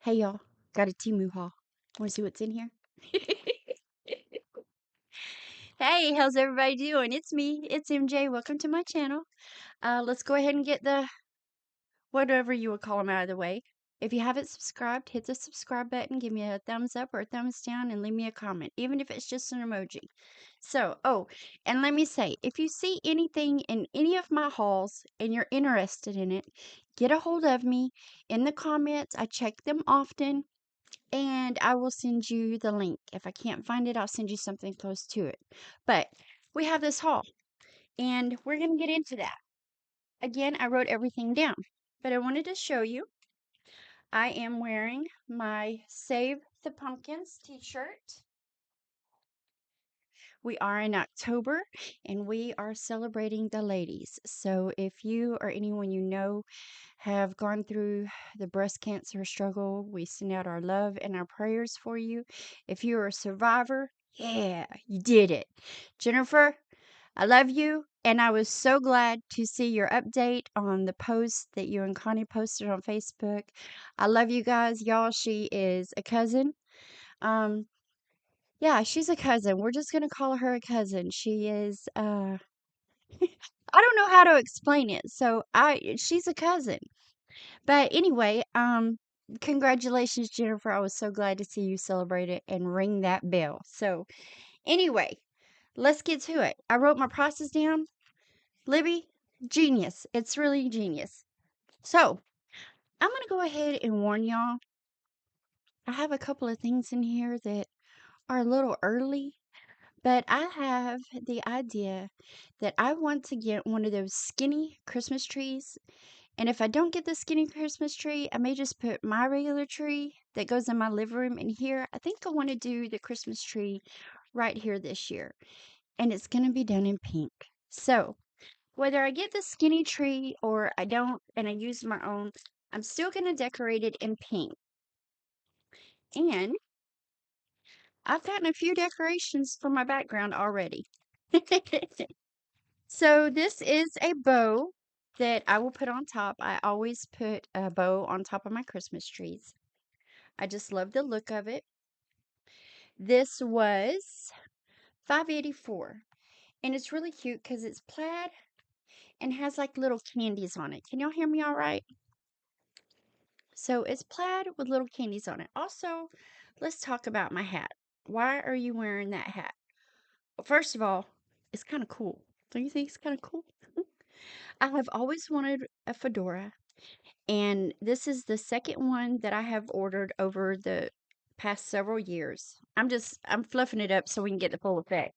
Hey y'all, got a Temu Haul. Want to see what's in here? Hey, how's everybody doing? It's me, it's MJ. Welcome to my channel. Let's go ahead and get the whatever you would call them out of the way. If you haven't subscribed, hit the subscribe button, give me a thumbs up or a thumbs down, and leave me a comment, even if it's just an emoji. So, oh, and let me say, if you see anything in any of my hauls and you're interested in it, get a hold of me in the comments. I check them often. And I will send you the link. If I can't find it, I'll send you something close to it. But we have this haul, and we're going to get into that. Again, I wrote everything down, but I wanted to show you. I am wearing my Save the Pumpkins t-shirt. We are in October, and we are celebrating the ladies. So if you or anyone you know have gone through the breast cancer struggle, we send out our love and our prayers for you. If you're a survivor, yeah, you did it. Jennifer, I love you. And I was so glad to see your update on the post that you and Connie posted on Facebook. I love you guys. Y'all, she is a cousin. Um, yeah, she's a cousin. We're just gonna call her a cousin. She is I don't know how to explain it. So she's a cousin. But anyway, congratulations, Jennifer. I was so glad to see you celebrate it and ring that bell. So anyway, let's get to it. I wrote my prices down. Libby, genius. It's really genius. So I'm gonna go ahead and warn y'all. I have a couple of things in here that are a little early, but I have the idea that I want to get one of those skinny Christmas trees. And if I don't get the skinny Christmas tree, I may just put my regular tree that goes in my living room in here. I think I want to do the Christmas tree right here this year. And it's going to be done in pink. So, whether I get the skinny tree or I don't and I use my own, I'm still going to decorate it in pink. And I've gotten a few decorations for my background already. So this is a bow that I will put on top. I always put a bow on top of my Christmas trees. I just love the look of it. This was $5.84, and it's really cute because it's plaid and has like little candies on it. Can y'all hear me all right? So it's plaid with little candies on it. Also, let's talk about my hat. Why are you wearing that hat? Well, first of all, it's kind of cool. Don't you think it's kind of cool? I have always wanted a fedora, and this is the second one that I have ordered over the past several years. I'm fluffing it up so we can get the full effect.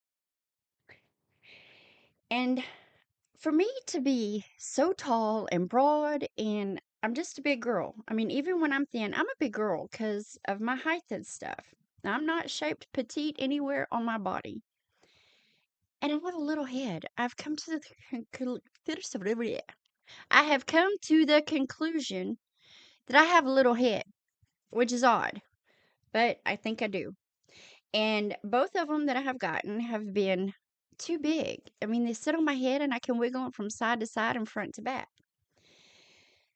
And for me to be so tall and broad, and I'm just a big girl. I mean, even when I'm thin, I'm a big girl because of my height and stuff. I'm not shaped petite anywhere on my body. And I have a little head. I have come to the conclusion that I have a little head, which is odd, but I think I do. And both of them that I have gotten have been too big. I mean, they sit on my head and I can wiggle them from side to side and front to back.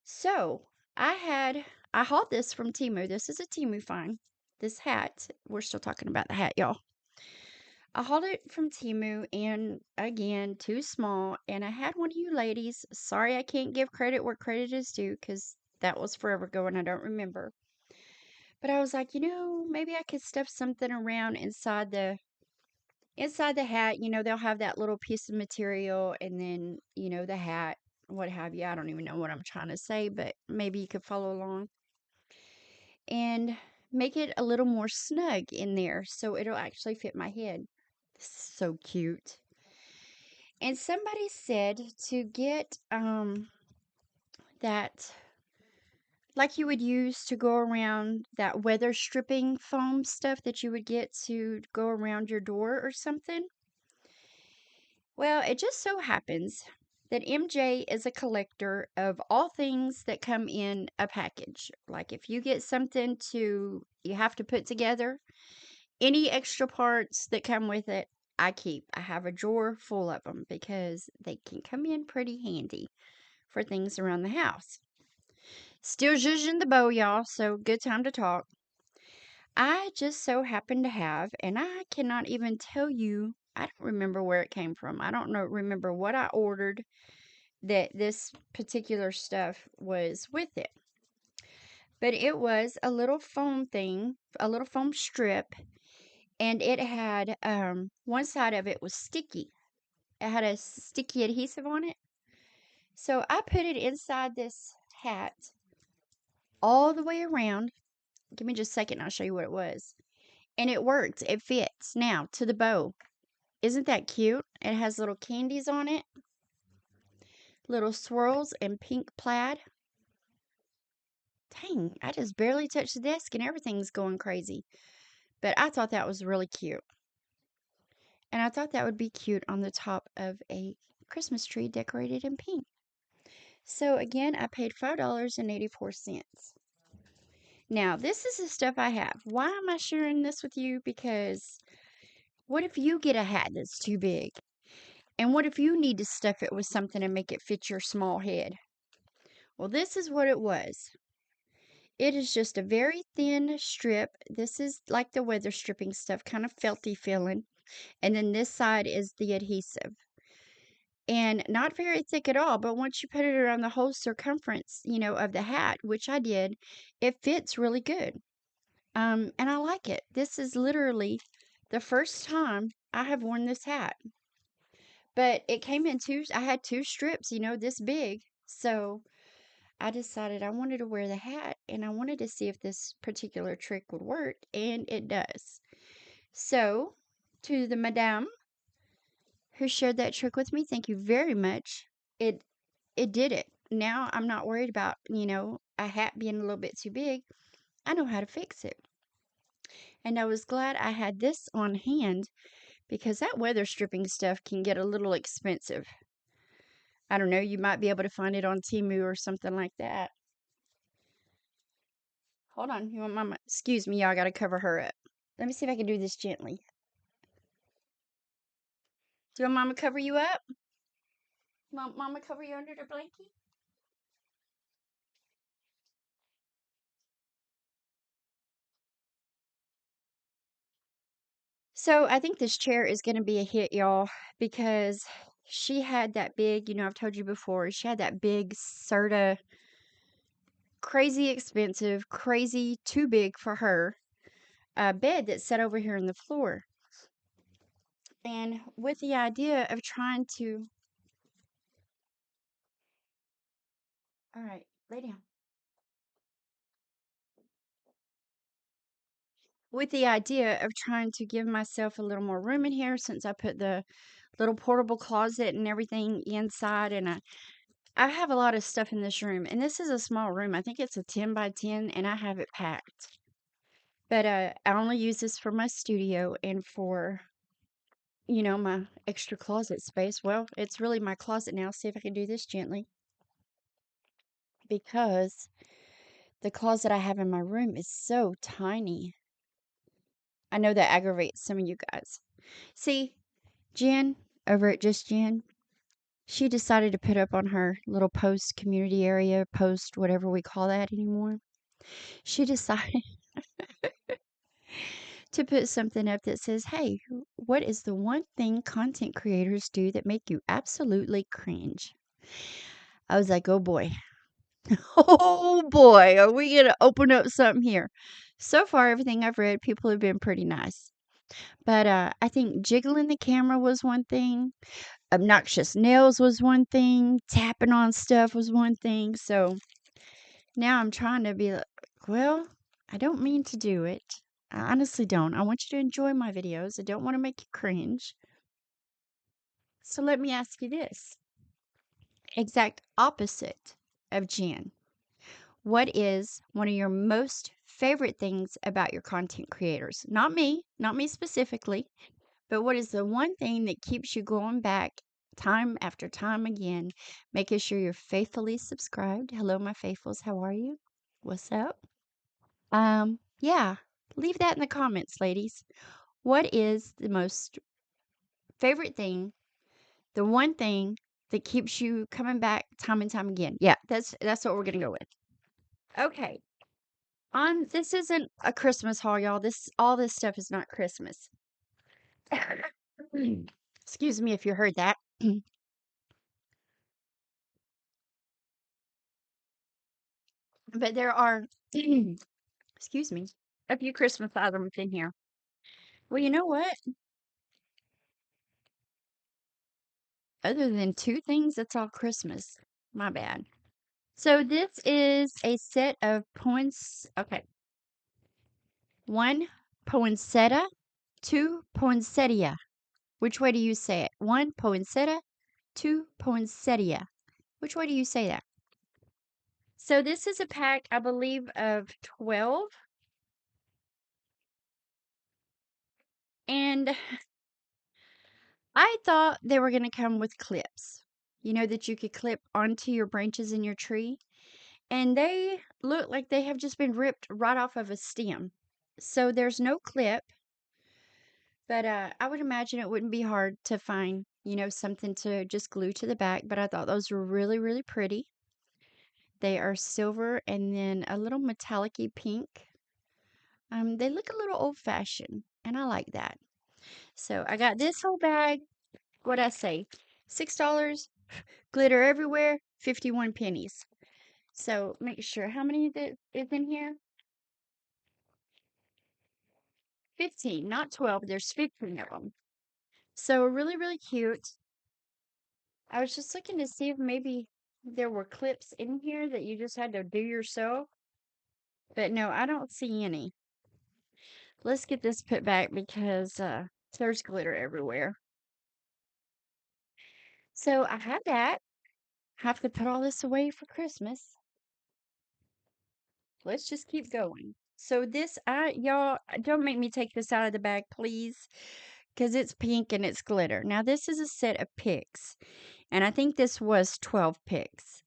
So I hauled this from Temu. This is a Temu find. This hat, we're still talking about the hat, y'all. I hauled it from Temu, and again, too small. And I had one of you ladies. Sorry, I can't give credit where credit is due because that was forever ago and I don't remember. But I was like, maybe I could stuff something around inside the hat. They'll have that little piece of material, and then the hat, what have you. I don't even know what I'm trying to say, but maybe you could follow along and make it a little more snug in there so it'll actually fit my head. So cute. And somebody said to get that, like you would use to go around, that weather stripping foam stuff that you would get to go around your door or something. Well, it just so happens that MJ is a collector of all things that come in a package. Like if you get something you have to put together, any extra parts that come with it, I keep. I have a drawer full of them because they can come in pretty handy for things around the house. Still zhuzhing the bow, y'all, so good time to talk. I just so happen to have, and I cannot even tell you, I don't remember where it came from. I don't know, remember what I ordered that this particular stuff was with it. But it was a little foam thing, a little foam strip, and it had one side of it was sticky. It had a sticky adhesive on it. So I put it inside this hat all the way around. Give me just a second and I'll show you what it was. And it worked. It fits now to the bow. Isn't that cute? It has little candies on it. Little swirls and pink plaid. Dang, I just barely touched the desk and everything's going crazy. But I thought that was really cute. And I thought that would be cute on the top of a Christmas tree decorated in pink. So again, I paid $5.84. Now, this is the stuff I have. Why am I sharing this with you? Because what if you get a hat that's too big? And what if you need to stuff it with something and make it fit your small head? Well, this is what it was. It is just a very thin strip. This is like the weather stripping stuff, kind of felty feeling. And then this side is the adhesive. And not very thick at all, but once you put it around the whole circumference, of the hat, which I did, it fits really good. And I like it. This is literally the first time I have worn this hat. But it came in I had two strips, this big. So I decided I wanted to wear the hat and I wanted to see if this particular trick would work, and it does. So, to the madame who shared that trick with me, thank you very much. It it did it. Now I'm not worried about, a hat being a little bit too big. I know how to fix it. And I was glad I had this on hand because that weather stripping stuff can get a little expensive. I don't know, you might be able to find it on Temu or something like that. Hold on, you want mama? Excuse me, y'all, gotta cover her up. Let me see if I can do this gently. Do you want mama cover you up? Mama cover you under the blanket? So I think this chair is gonna be a hit, y'all, because she had that big, I've told you before, she had that big Serta, crazy expensive, crazy too big for her, bed that sat over here on the floor. And with the idea of trying to, all right, lay down. With the idea of trying to give myself a little more room in here since I put the little portable closet and everything inside, and I have a lot of stuff in this room, and this is a small room. I think it's a 10 by 10 and I have it packed. But I only use this for my studio and for my extra closet space. Well, it's really my closet now. See if I can do this gently. Because the closet I have in my room is so tiny. I know that aggravates some of you guys. See, Jen, over at Just Jen, she decided to put up on her little post community area, post, whatever we call that anymore. She decided to put something up that says, hey, what is the one thing content creators do that make you absolutely cringe? I was like, oh boy. Oh boy, are we going to open up something here? So far, everything I've read, people have been pretty nice. But I think jiggling the camera was one thing. Obnoxious nails was one thing. Tapping on stuff was one thing. So now I'm trying to be like, well, I don't mean to do it. I honestly don't. I want you to enjoy my videos. I don't want to make you cringe. So let me ask you this. Exact opposite of Jen. What is one of your most favorite things about your content creators? Not me specifically, but what is the one thing that keeps you going back time after time again, making sure you're faithfully subscribed? Hello, my faithfuls. How are you? What's up? Yeah, leave that in the comments, ladies. What is the most favorite thing, the one thing that keeps you coming back time and time again? Yeah, that's what we're gonna go with. Okay. This isn't a Christmas haul, y'all. All this stuff is not Christmas. Excuse me if you heard that. But there are, excuse me, a few Christmas items in here. Well, you know what? Other than two things, it's all Christmas. My bad. So this is a set of points. Okay. One, poinsettia. Two, poinsettia. Which way do you say it? One, poinsettia. Two, poinsettia. Which way do you say that? So this is a pack, I believe, of 12. And I thought they were going to come with clips, that you could clip onto your branches in your tree. And they look like they have just been ripped right off of a stem. So there's no clip, but I would imagine it wouldn't be hard to find, something to just glue to the back. But I thought those were really, really pretty. They are silver and then a little metallic-y pink. They look a little old-fashioned, and I like that. So I got this whole bag. What'd I say? $6. Glitter everywhere. 51 pennies. So make sure how many that is in here. 15, not 12. There's 15 of them. So really, really cute. I was just looking to see if maybe there were clips in here that you just had to do yourself. But no, I don't see any. Let's get this put back because there's glitter everywhere. So I have that. Have to put all this away for Christmas. Let's just keep going. So this, y'all, don't make me take this out of the bag, please, because it's pink and it's glitter. Now this is a set of picks, and I think this was 12 picks.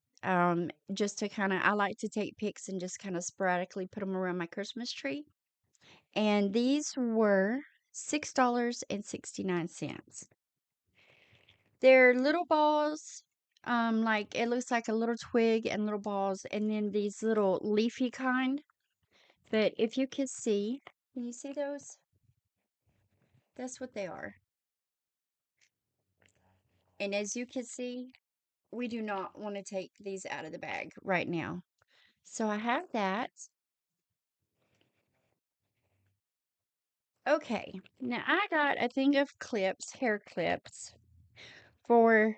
Just to kind of, I like to take picks and just kind of sporadically put them around my Christmas tree. And these were $6.69. They're little balls, like it looks like a little twig and little balls, and then these little leafy kind. But if you can you see those? That's what they are. And as you can see, we do not want to take these out of the bag right now. So I have that. Okay, now I got a thing of clips, hair clips, for,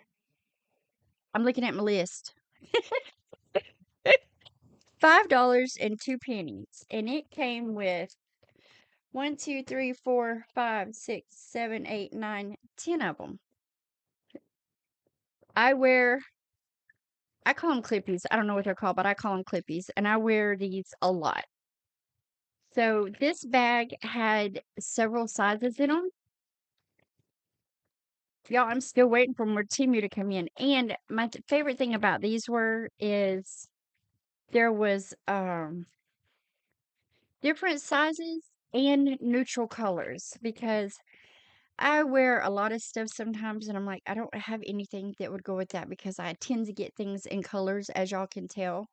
I'm looking at my list, $5.02. And it came with 1, 2, 3, 4, 5, 6, 7, 8, 9, 10 of them. I call them clippies. I don't know what they're called, but I call them clippies. And I wear these a lot. So this bag had several sizes in them. Y'all, I'm still waiting for more Temu to come in. And my favorite thing about these is there was different sizes and neutral colors, because I wear a lot of stuff sometimes and I'm like, I don't have anything that would go with that because I tend to get things in colors, as y'all can tell.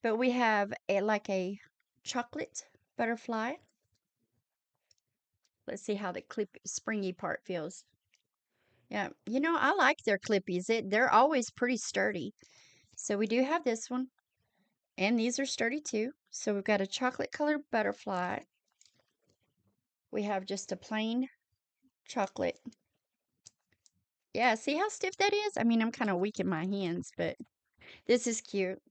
But we have a chocolate butterfly. Let's see how the clip springy part feels. Yeah, I like their clippies. They're always pretty sturdy. So we do have this one, and these are sturdy too. So we've got a chocolate colored butterfly. We have just a plain chocolate. Yeah, see how stiff that is? I mean, I'm kind of weak in my hands, but this is cute.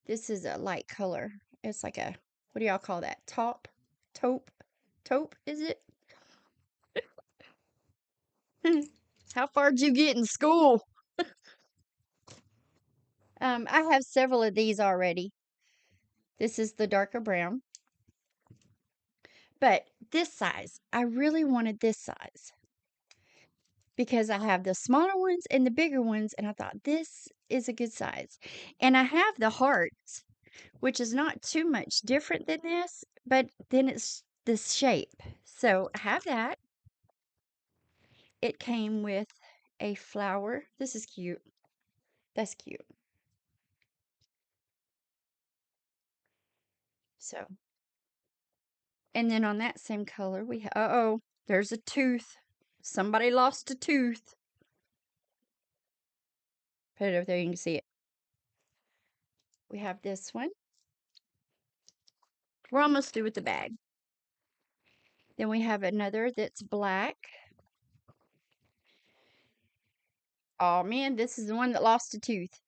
This is a light color. It's like a, what do y'all call that? Taupe? Taupe, is it? How far did you get in school? I have several of these already. This is the darker brown. But this size, I really wanted this size because I have the smaller ones and the bigger ones, and I thought this is a good size. And I have the hearts, which is not too much different than this, but then it's this shape. So I have that. It came with a flower. This is cute. That's cute. So, and then on that same color, we have, uh-oh, there's a tooth. Somebody lost a tooth. Put it over there, you can see it. We have this one. We're almost through with the bag. Then we have another that's black. Oh man, this is the one that lost a tooth.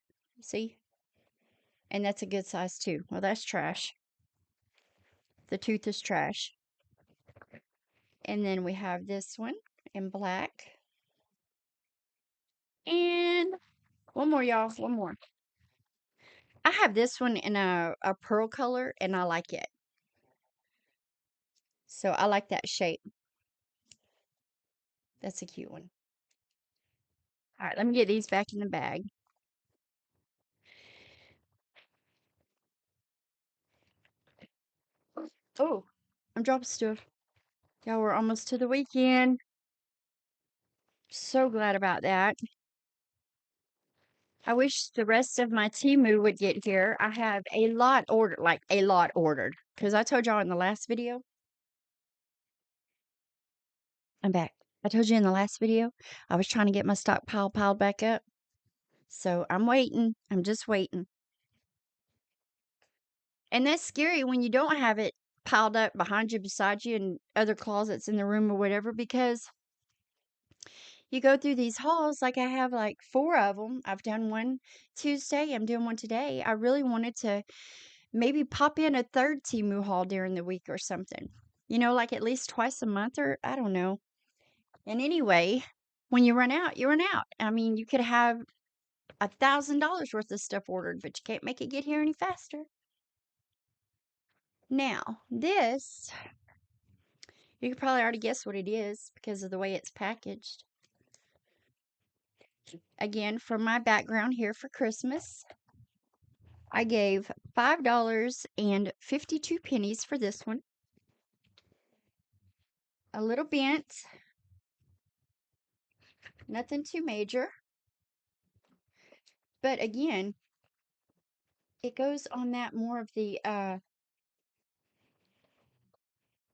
See? And that's a good size too. Well, that's trash. The tooth is trash. And then we have this one in black. And one more, y'all. One more. I have this one in a pearl color, and I like it. So I like that shape. That's a cute one. All right, let me get these back in the bag. Oh, I'm dropping stuff. Y'all, we're almost to the weekend. So glad about that. I wish the rest of my Temu would get here. I have a lot ordered, like a lot ordered. Because I told y'all in the last video. I'm back. I told you in the last video, I was trying to get my stockpile piled back up. So I'm waiting. I'm just waiting. And that's scary when you don't have it piled up behind you, beside you, in other closets in the room or whatever, because you go through these hauls. Like I have like 4 of them. I've done one Tuesday. I'm doing one today. I really wanted to maybe pop in a third Temu haul during the week or something. You know, like at least twice a month, or I don't know. And anyway, when you run out, you run out. I mean, you could have $1,000 worth of stuff ordered, but you can't make it get here any faster. Now, this, you could probably already guess what it is because of the way it's packaged. Again, for my background here for Christmas, I gave $5.52 for this one. A little bent, nothing too major. But again, it goes on that more of the,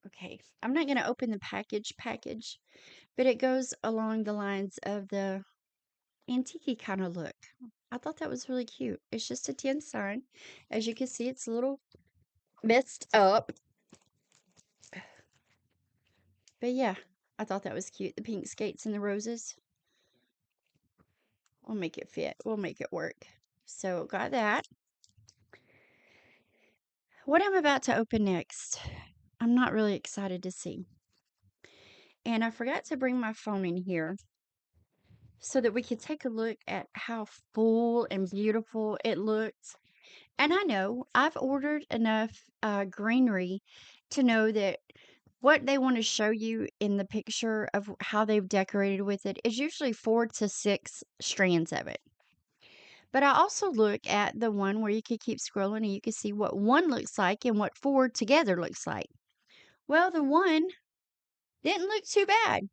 okay, I'm not going to open the package, but it goes along the lines of the antique kind of look. I thought that was really cute. It's just a tin sign. As you can see, it's a little messed up. But yeah, I thought that was cute. The pink skates and the roses. We'll make it fit. We'll make it work. So got that. What I'm about to open next, I'm not really excited to see. And I forgot to bring my phone in here so that we could take a look at how full and beautiful it looks. And I know I've ordered enough greenery to know that what they want to show you in the picture of how they've decorated with it is usually 4 to 6 strands of it. But I also look at the one where you could keep scrolling and you can see what one looks like and what 4 together looks like. Well, the one didn't look too bad.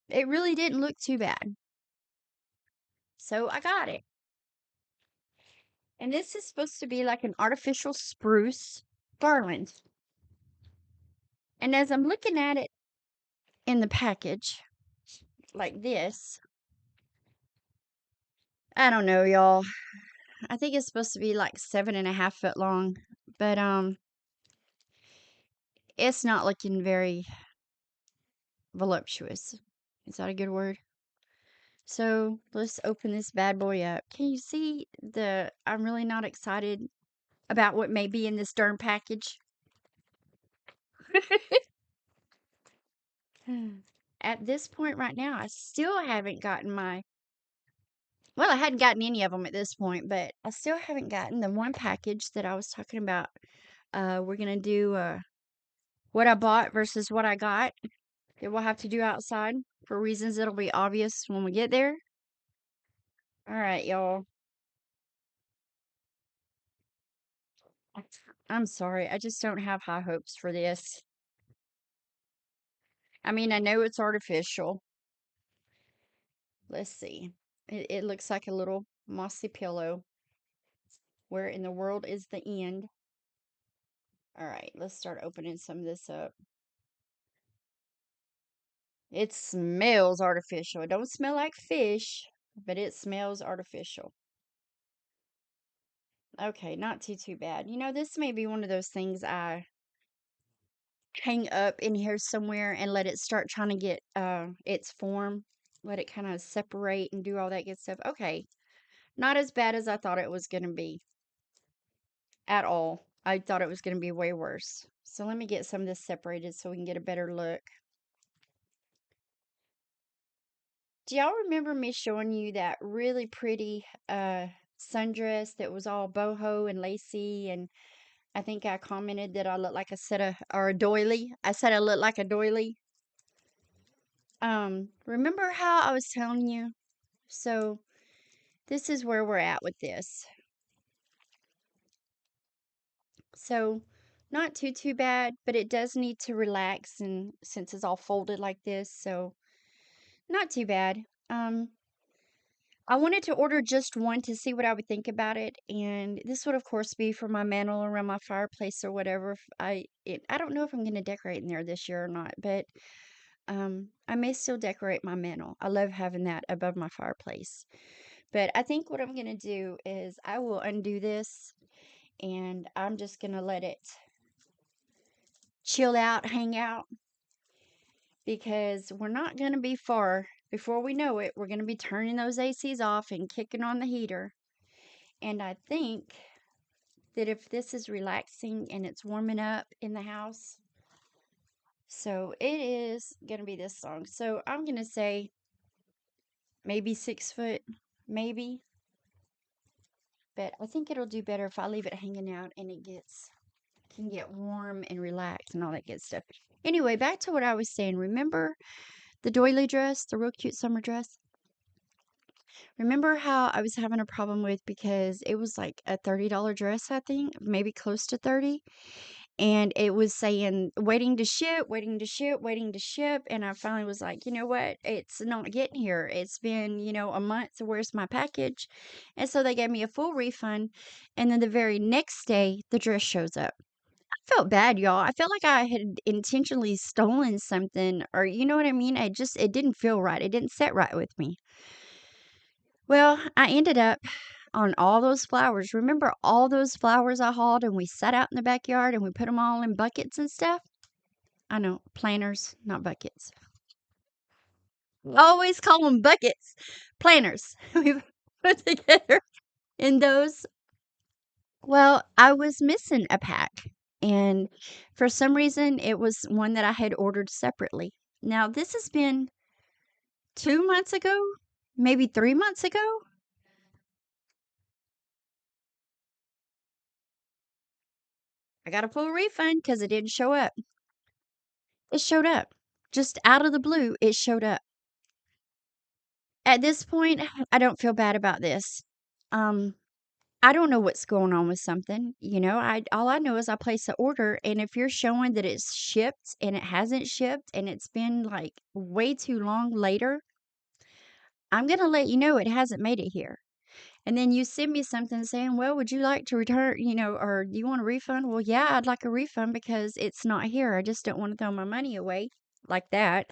It really didn't look too bad. So I got it. And this is supposed to be like an artificial spruce garland. And as I'm looking at it in the package, like this, I don't know, y'all. I think it's supposed to be like 7.5 foot long, but it's not looking very voluptuous. Is that a good word? So let's open this bad boy up. Can you see I'm really not excited about what may be in this darn package. At this point right now, I still haven't gotten well, I hadn't gotten any of them at this point, but I still haven't gotten the one package that I was talking about. We're going to do what I bought versus what I got that we'll have to do outside for reasons that'll be obvious when we get there. All right, y'all. I'm sorry. I just don't have high hopes for this. I mean, I know it's artificial. Let's see. It looks like a little mossy pillow. Where in the world is the end? All right, let's start opening some of this up. It smells artificial. It don't smell like fish, but it smells artificial. Okay, not too bad. You know, this may be one of those things I hang up in here somewhere and let it start trying to get its form. Let it kind of separate and do all that good stuff. Okay, not as bad as I thought it was going to be at all. I thought it was going to be way worse. So let me get some of this separated so we can get a better look. Do y'all remember me showing you that really pretty sundress that was all boho and lacy? And I think I commented that I looked like a set of, or a doily. I said I looked like a doily. Remember how I was telling you? So this is where we're at with this. So not too bad, but it does need to relax, and since it's all folded like this, so not too bad. I wanted to order just one to see what I would think about it, and this would of course be for my mantle around my fireplace or whatever. I don't know if I'm going to decorate in there this year or not, but I may still decorate my mantle. I love having that above my fireplace. But I think what I'm going to do is I will undo this, and I'm just going to let it chill out, hang out, because we're not going to be far. Before we know it, we're going to be turning those ACs off and kicking on the heater. And I think that if this is relaxing and it's warming up in the house, so it is going to be this song. So I'm going to say maybe 6 foot, maybe. But I think it'll do better if I leave it hanging out and it can get warm and relaxed and all that good stuff. Anyway, back to what I was saying. Remember the doily dress, the real cute summer dress? Remember how I was having a problem with because it was like a $30 dress, I think, maybe close to 30, and it was saying waiting to ship, waiting to ship, waiting to ship, and I finally was like, you know what? It's not getting here. It's been, a month, so where's my package? And so they gave me a full refund, and then the very next day the dress shows up. I felt bad, y'all. I felt like I had intentionally stolen something, or you know what I mean? It didn't feel right. It didn't set right with me. Well, I ended up on all those flowers. Remember all those flowers I hauled and we sat out in the backyard and we put them all in buckets and stuff? I know, planters, not buckets. Always call them buckets. Planters. We put together in those. Well, I was missing a pack. And for some reason, it was one that I had ordered separately. Now, this has been 2 months ago, maybe 3 months ago. I got a full refund because it didn't show up. It showed up. Just out of the blue, it showed up. At this point, I don't feel bad about this. Um, I don't know what's going on with something. I all I know is I place an order, and if you're showing that it's shipped and it hasn't shipped and it's been like way too long later, I'm gonna let you know it hasn't made it here. And then you send me something saying, "Well, would you like to return, or do you want a refund?" Well, yeah, I'd like a refund because it's not here. I just don't want to throw my money away like that.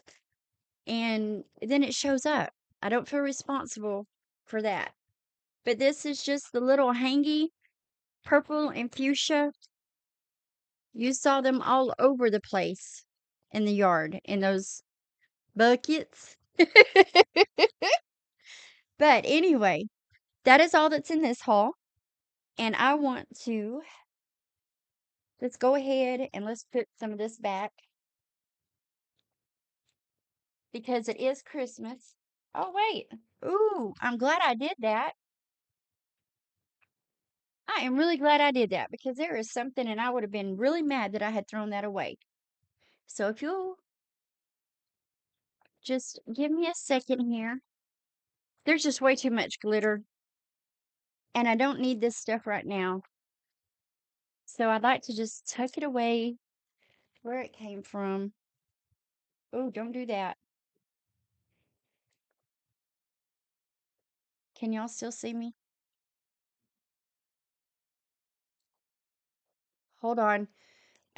And then it shows up. I don't feel responsible for that. But this is just the little hangy purple and fuchsia. You saw them all over the place in the yard in those buckets. But anyway, that is all that's in this haul. And I want to let's go ahead and let's put some of this back because it is Christmas. Oh, wait. Ooh, I'm glad I did that. I am really glad I did that because there is something, and I would have been really mad that I had thrown that away. So if you'll just give me a second here. There's just way too much glitter, and I don't need this stuff right now. So I'd like to just tuck it away where it came from. Oh, don't do that. Can y'all still see me? Hold on.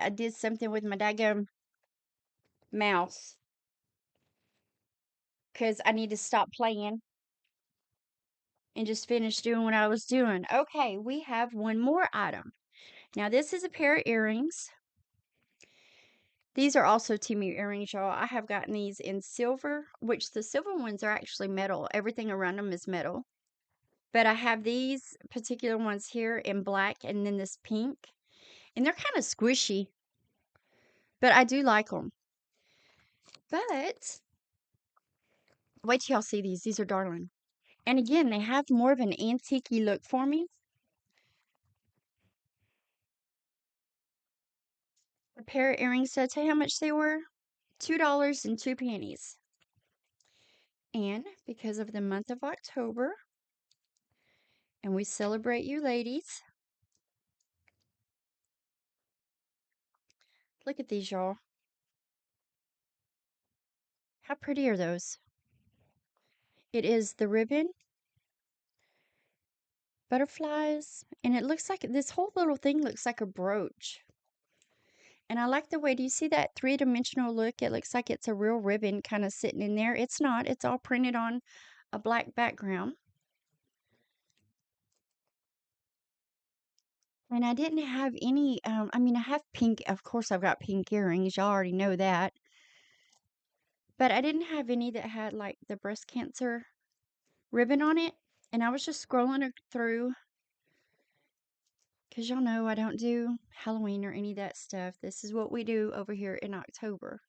I did something with my daggum mouse because I need to stop playing and just finish doing what I was doing. Okay, we have one more item. Now, this is a pair of earrings. These are also Temu earrings, y'all. I have gotten these in silver, which the silver ones are actually metal. Everything around them is metal. But I have these particular ones here in black and then this pink. And they're kind of squishy. But I do like them. But wait till y'all see these. These are darling. And again, they have more of an antique look for me. A pair of earrings, did I tell you how much they were? $2.02. And because of the month of October, and we celebrate you ladies, look at these, y'all. How pretty are those? It is the ribbon, butterflies, and it looks like this whole little thing looks like a brooch. And I like the way, do you see that three-dimensional look? It looks like it's a real ribbon kind of sitting in there. It's not. It's all printed on a black background. And I didn't have any, I mean, I have pink, of course I've got pink earrings. Y'all already know that. But I didn't have any that had like the breast cancer ribbon on it. And I was just scrolling through, because y'all know I don't do Halloween or any of that stuff. This is what we do over here in October.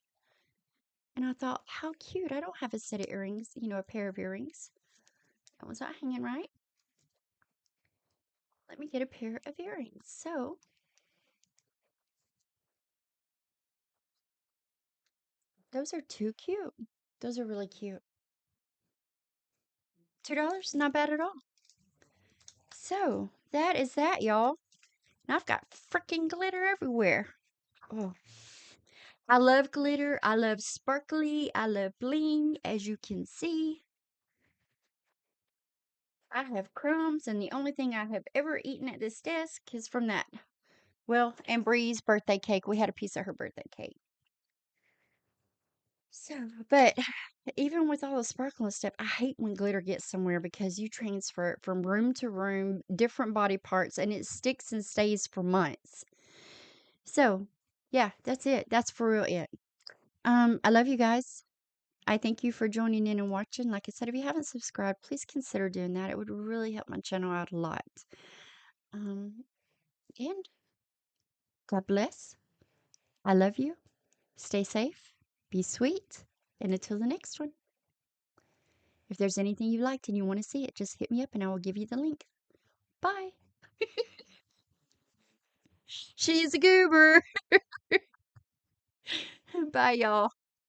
And I thought, how cute. I don't have a set of earrings, you know, a pair of earrings. That one's not hanging right. Let me get a pair of earrings. So, those are too cute. Those are really cute. $2, not bad at all. So, that is that, y'all. And I've got freaking glitter everywhere. Oh, I love glitter. I love sparkly. I love bling, as you can see. I have crumbs, and the only thing I have ever eaten at this desk is from that, well, and Bree's birthday cake. We had a piece of her birthday cake. So, but even with all the sparkling stuff, I hate when glitter gets somewhere because you transfer it from room to room, different body parts, and it sticks and stays for months. So, yeah, that's it. That's for real it. I love you guys. I thank you for joining in and watching. Like I said, if you haven't subscribed, please consider doing that. It would really help my channel out a lot. And God bless. I love you. Stay safe. Be sweet. And until the next one. If there's anything you liked and you want to see it, just hit me up and I will give you the link. Bye. She's a goober. Bye, y'all.